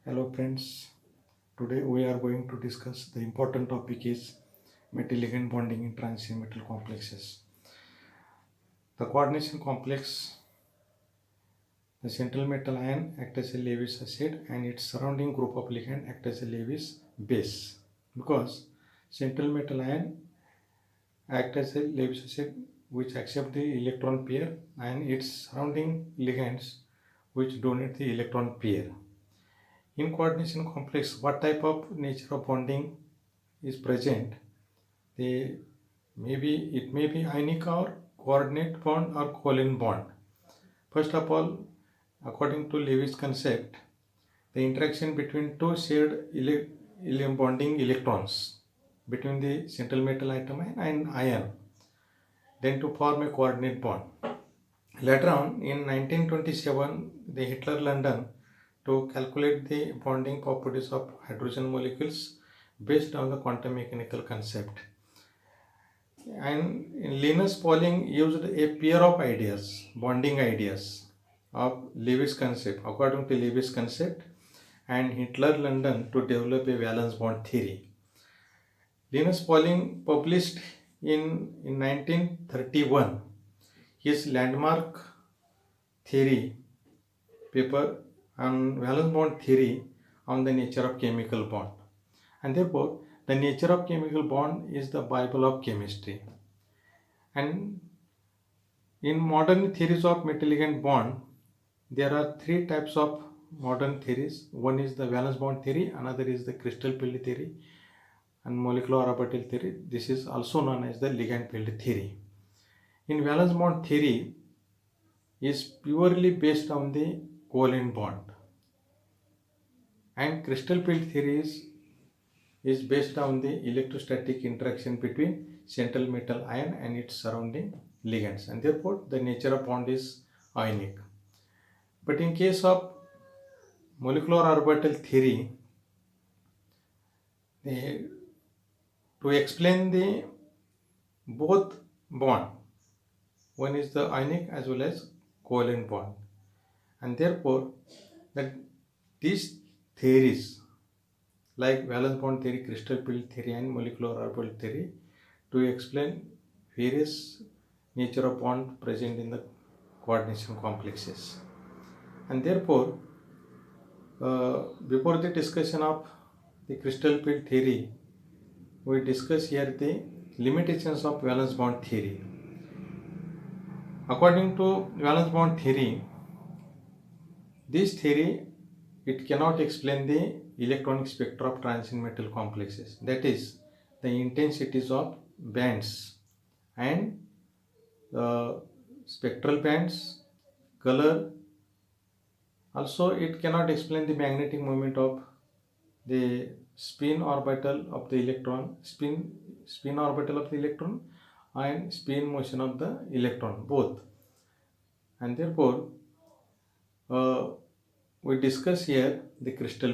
Hello friends, today we are going to discuss the important topic is metal ligand bonding in transition metal complexes. The coordination complex, the central metal ion act as a Lewis acid and its surrounding group of ligand act as a Lewis base. Because central metal ion act as a Lewis acid which accept the electron pair and its surrounding ligands which donate the electron pair. In coordination complex, what type of nature of bonding is present? It may be ionic or coordinate bond or covalent bond. First of all, according to Lewis concept, the interaction between two shared bonding electrons between the central metal atom and ion, then to form a coordinate bond. Later on, in 1927, the Hitler London to calculate the bonding properties of hydrogen molecules based on the quantum mechanical concept. And Linus Pauling used a pair of ideas, bonding ideas of Lewis concept, according to Lewis concept, and Hitler London to develop a valence bond theory. Linus Pauling published in 1931 his landmark theory paper on valence bond theory on the nature of chemical bond. And therefore, the nature of chemical bond is the Bible of chemistry. And in modern theories of metal ligand bond, there are three types of modern theories. One is the valence bond theory, another is the crystal field theory, and molecular orbital theory. This is also known as the ligand field theory. In valence bond theory is purely based on the covalent bond, and crystal field theory is based on the electrostatic interaction between central metal ion and its surrounding ligands, and therefore the nature of bond is ionic. But in case of molecular orbital theory, to explain the both bond, one is the ionic as well as covalent bond, and therefore that these theories like valence bond theory, crystal field theory, and molecular orbital theory to explain various nature of bond present in the coordination complexes. And therefore, before the discussion of the crystal field theory, we discuss here the limitations of valence bond theory. According to valence bond theory, this theory it cannot explain the electronic spectra of transition metal complexes, that is the intensities of bands and spectral bands, color. Also, it cannot explain the magnetic moment of the spin orbital of the electron, spin orbital of the electron, and spin motion of the electron both. And therefore, we discuss here the crystal